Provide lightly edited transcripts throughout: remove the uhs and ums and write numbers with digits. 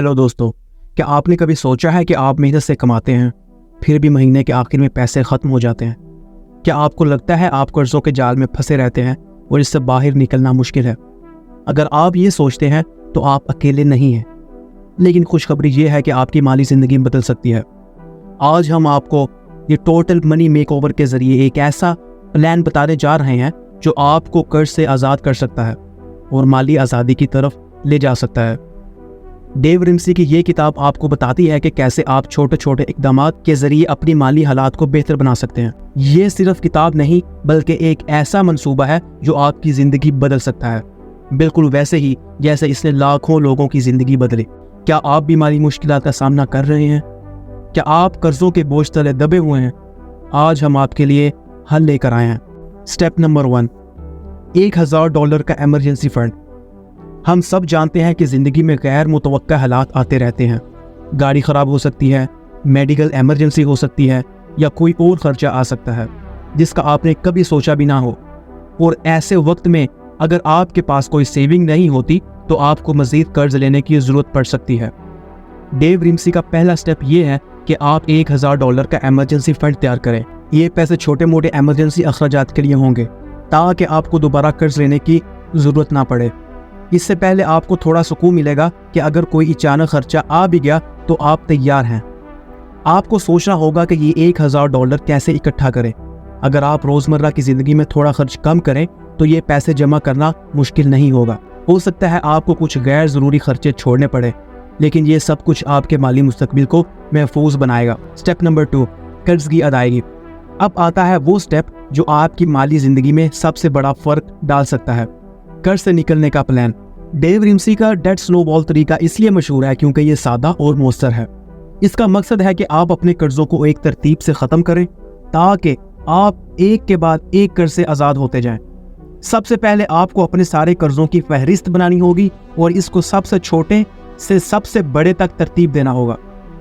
Hello दोस्तों, क्या आपने कभी सोचा है कि आप मेहनत से कमाते हैं फिर भी महीने के आखिर में पैसे ख़त्म हो जाते हैं? क्या आपको लगता है आप कर्ज़ों के जाल में फंसे रहते हैं और इससे बाहर निकलना मुश्किल है? अगर आप ये सोचते हैं तो आप अकेले नहीं हैं, लेकिन खुशखबरी ये है कि आपकी माली ज़िंदगी बदल सकती है। आज हम आपको ये टोटल मनी मेकओवर के ज़रिए एक ऐसा प्लान बताने जा रहे हैं जो आपको कर्ज से आज़ाद कर सकता है और माली आज़ादी की तरफ ले जा सकता है। डेव रिम्सी की ये किताब आपको बताती है कि कैसे आप छोटे छोटे इक़दामात के ज़रिए अपनी माली हालात को बेहतर बना सकते हैं। ये सिर्फ किताब नहीं बल्कि एक ऐसा मंसूबा है जो आपकी ज़िंदगी बदल सकता है, बिल्कुल वैसे ही जैसे इसने लाखों लोगों की ज़िंदगी बदली। क्या आप भी माली मुश्किलात का सामना कर रहे हैं? क्या आप कर्ज़ों के बोझ तले दबे हुए हैं? आज हम आपके लिए हल लेकर आए हैं। स्टेप नंबर 1, $1000 का इमरजेंसी फंड। हम सब जानते हैं कि ज़िंदगी में गैर मुतवक्का हालात आते रहते हैं। गाड़ी ख़राब हो सकती है, मेडिकल इमरजेंसी हो सकती है या कोई और ख़र्चा आ सकता है जिसका आपने कभी सोचा भी ना हो। और ऐसे वक्त में अगर आपके पास कोई सेविंग नहीं होती तो आपको मज़ीद कर्ज लेने की ज़रूरत पड़ सकती है। डेव रिम्सी का पहला स्टेप ये है कि आप $1000 का इमरजेंसी फ़ंड तैयार करें। ये पैसे छोटे मोटे इमरजेंसी अखराजात के लिए होंगे ताकि आपको दोबारा कर्ज लेने की ज़रूरत ना पड़े। इससे पहले आपको थोड़ा सुकून मिलेगा कि अगर कोई अचानक खर्चा आ भी गया तो आप तैयार हैं। आपको सोचना होगा कि ये $1000 कैसे इकट्ठा करें। अगर आप रोज़मर्रा की ज़िंदगी में थोड़ा खर्च कम करें तो ये पैसे जमा करना मुश्किल नहीं होगा। हो सकता है आपको कुछ गैर ज़रूरी खर्चे छोड़ने पड़े, लेकिन ये सब कुछ आपके माली मुस्तकबिल को महफूज बनाएगा। स्टेप नंबर 2, कर्ज की अदायगी। अब आता है वो स्टेप जो आपकी माली ज़िंदगी में सबसे बड़ा फ़र्क डाल सकता है, कर्ज से निकलने का प्लान। डेव रिम्सी का डेट स्नोबॉल तरीका इसलिए मशहूर है क्योंकि ये सादा और मौसर है। इसका मकसद है कि आप अपने कर्जों को एक तरतीब से ख़त्म करें ताकि आप एक के बाद एक कर्ज से आज़ाद होते जाएं। सबसे पहले आपको अपने सारे कर्जों की फहरिस्त बनानी होगी और इसको सबसे छोटे से सबसे बड़े तक तरतीब देना होगा।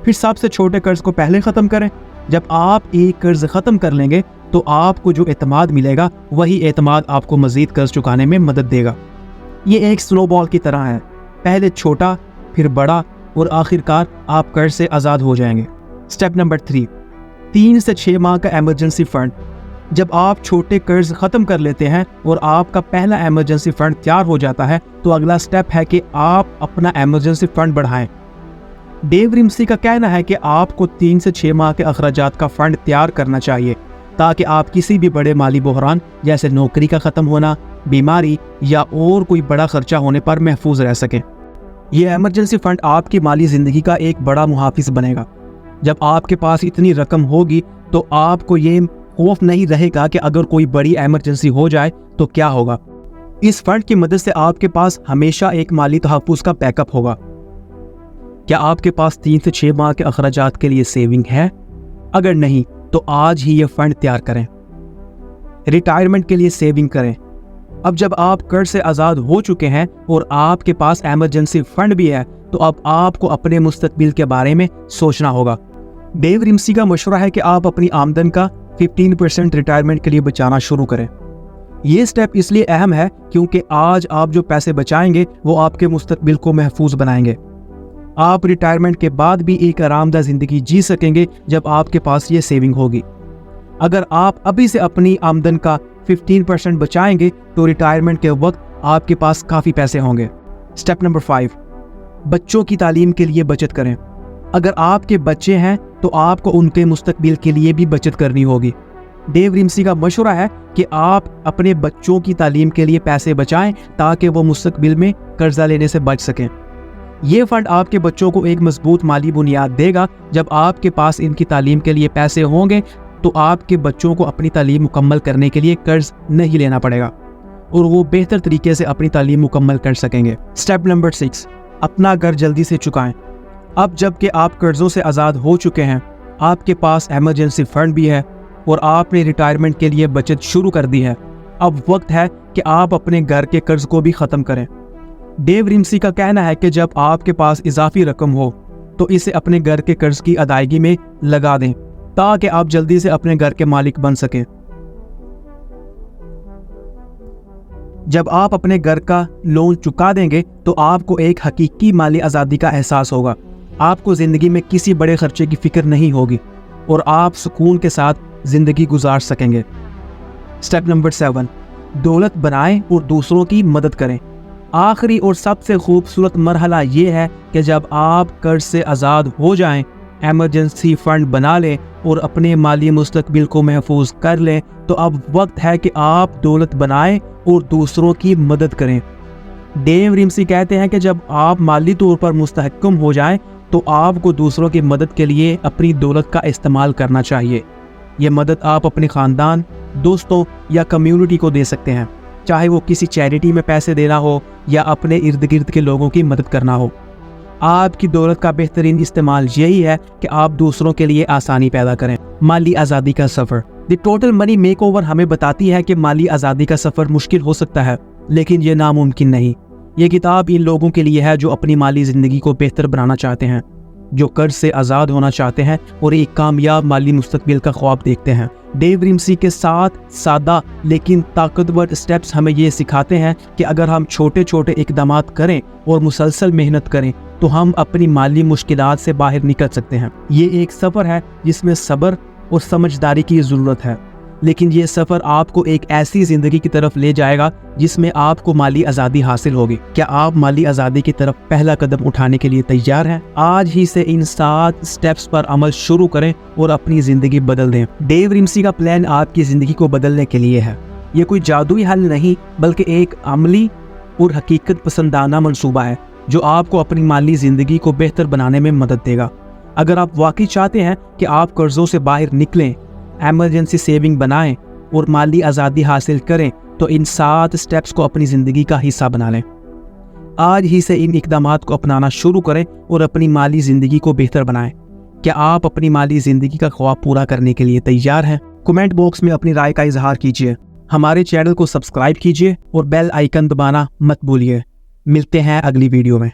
फिर सबसे छोटे कर्ज को पहले ख़त्म करें। जब आप एक कर्ज ख़त्म कर लेंगे तो आपको जो एतमाद मिलेगा वही एतमाद आपको मज़ीद कर्ज चुकाने में मदद देगा। ये एक स्नोबॉल की तरह है, पहले छोटा फिर बड़ा और आखिरकार आप कर्ज से आज़ाद हो जाएंगे। स्टेप नंबर 3, 3 से 6 माह का इमरजेंसी फ़ंड। जब आप छोटे कर्ज ख़त्म कर लेते हैं और आपका पहला इमरजेंसी फ़ंड तैयार हो जाता है तो अगला स्टेप है कि आप अपना इमरजेंसी फ़ंड बढ़ाएं। डेव रिम्सी का कहना है कि आपको 3 से 6 माह के अखराजात का फ़ंड तैयार करना चाहिए ताकि आप किसी भी बड़े माली बहरान जैसे नौकरी का ख़त्म होना, बीमारी या और कोई बड़ा खर्चा होने पर महफूज रह सकें। यह इमरजेंसी फ़ंड आपकी माली ज़िंदगी का एक बड़ा मुहाफिज बनेगा। जब आपके पास इतनी रकम होगी तो आपको ये खौफ नहीं रहेगा कि अगर कोई बड़ी इमरजेंसी हो जाए तो क्या होगा। इस फंड की मदद से आपके पास हमेशा एक माली तहफ़्फ़ुज़ का बैकअप होगा। क्या आपके पास 3 से 6 माह के अखराजात के लिए सेविंग है? अगर नहीं तो आज ही ये फंड तैयार करें। रिटायरमेंट के लिए सेविंग करें। अब जब आप कर्ज से आज़ाद हो चुके हैं और आपके पास इमरजेंसी फंड भी है तो अब आपको अपने मुस्तकबिल के बारे में सोचना होगा। डेव रिम्सी का मशवरा है कि आप अपनी आमदन का 15% रिटायरमेंट के लिए बचाना शुरू करें। ये स्टेप इसलिए अहम है क्योंकि आज आप जो पैसे बचाएंगे वो आपके मुस्तकबिल को महफूज बनाएंगे। आप रिटायरमेंट के बाद भी एक आरामदायक ज़िंदगी जी सकेंगे जब आपके पास ये सेविंग होगी। अगर आप अभी से अपनी आमदन का 15% बचाएंगे तो रिटायरमेंट के वक्त आपके पास काफ़ी पैसे होंगे। स्टेप नंबर 5, बच्चों की तालीम के लिए बचत करें। अगर आपके बच्चे हैं तो आपको उनके मुस्तकबिल के लिए भी बचत करनी होगी। डेव रिम्सी का मशवरा है कि आप अपने बच्चों की तालीम के लिए पैसे बचाएं ताकि वो मुस्तकबिल में कर्जा लेने से बच सकें। ये फंड आपके बच्चों को एक मजबूत माली बुनियाद देगा। जब आपके पास इनकी तालीम के लिए पैसे होंगे तो आपके बच्चों को अपनी तालीम मुकम्मल करने के लिए कर्ज नहीं लेना पड़ेगा और वो बेहतर तरीके से अपनी तालीम मुकम्मल कर सकेंगे। स्टेप नंबर 6, अपना घर जल्दी से चुकाएं। अब जबकि आप कर्जों से आज़ाद हो चुके हैं, आपके पास इमरजेंसी फंड भी है और आपने रिटायरमेंट के लिए बचत शुरू कर दी है, अब वक्त है कि आप अपने घर के कर्ज को भी ख़त्म करें। डेव रिम्सी का कहना है कि जब आपके पास इजाफी रकम हो तो इसे अपने घर के कर्ज की अदायगी में लगा दें ताकि आप जल्दी से अपने घर के मालिक बन सकें। जब आप अपने घर का लोन चुका देंगे तो आपको एक हकीकी माली आज़ादी का एहसास होगा। आपको ज़िंदगी में किसी बड़े खर्चे की फिक्र नहीं होगी और आप सुकून के साथ ज़िंदगी गुजार सकेंगे। स्टेप नंबर 7, दौलत बनाएं और दूसरों की मदद करें। आखिरी और सबसे खूबसूरत मरहला ये है कि जब आप कर्ज से आज़ाद हो जाएं, एमरजेंसी फ़ंड बना लें और अपने माली मुस्तकबिल को महफूज कर लें, तो अब वक्त है कि आप दौलत बनाएं और दूसरों की मदद करें। डेव रिम्सी कहते हैं कि जब आप माली तौर पर मुस्तहकम हो जाएं, तो आपको दूसरों की मदद के लिए अपनी दौलत का इस्तेमाल करना चाहिए। ये मदद आप अपने ख़ानदान, दोस्तों या कम्युनिटी को दे सकते हैं, चाहे वो किसी चैरिटी में पैसे देना हो या अपने इर्द गिर्द के लोगों की मदद करना हो। आपकी दौलत का बेहतरीन इस्तेमाल यही है कि आप दूसरों के लिए आसानी पैदा करें। माली आज़ादी का सफ़र। द टोटल मनी मेकओवर हमें बताती है कि माली आज़ादी का सफ़र मुश्किल हो सकता है, लेकिन ये नामुमकिन नहीं। ये किताब इन लोगों के लिए है जो अपनी माली ज़िंदगी को बेहतर बनाना चाहते हैं, जो कर्ज से आज़ाद होना चाहते हैं और एक कामयाब माली मुस्तकबिल का ख्वाब देखते हैं। डेव रिम्सी के 7 सादा लेकिन ताकतवर स्टेप्स हमें ये सिखाते हैं कि अगर हम छोटे छोटे इक़दामात करें और मुसलसल मेहनत करें तो हम अपनी माली मुश्किलात से बाहर निकल सकते हैं। ये एक सफ़र है जिसमें सब्र और समझदारी की ज़रूरत है, लेकिन ये सफ़र आपको एक ऐसी ज़िंदगी की तरफ ले जाएगा जिसमें आपको माली आज़ादी हासिल होगी। क्या आप माली आज़ादी की तरफ पहला कदम उठाने के लिए तैयार हैं? आज ही से इन 7 स्टेप्स पर अमल शुरू करें और अपनी ज़िंदगी बदल दें। डेव रिम्सी का प्लान आपकी ज़िंदगी को बदलने के लिए है। ये कोई जादुई हल नहीं, बल्कि एक अमली और हकीकत पसंदाना मंसूबा है जो आपको अपनी माली ज़िंदगी को बेहतर बनाने में मदद देगा। अगर आप वाकई चाहते हैं कि आप कर्ज़ों से बाहर निकलें, एमरजेंसी सेविंग बनाएं और माली आज़ादी हासिल करें, तो इन 7 स्टेप्स को अपनी ज़िंदगी का हिस्सा बना लें। आज ही से इन इक़दामात को अपनाना शुरू करें और अपनी माली ज़िंदगी को बेहतर बनाएं। क्या आप अपनी माली ज़िंदगी का ख्वाब पूरा करने के लिए तैयार हैं? कमेंट बॉक्स में अपनी राय का इजहार कीजिए। हमारे चैनल को सब्सक्राइब कीजिए और बेल आइकन दबाना मत भूलिए। मिलते हैं अगली वीडियो में।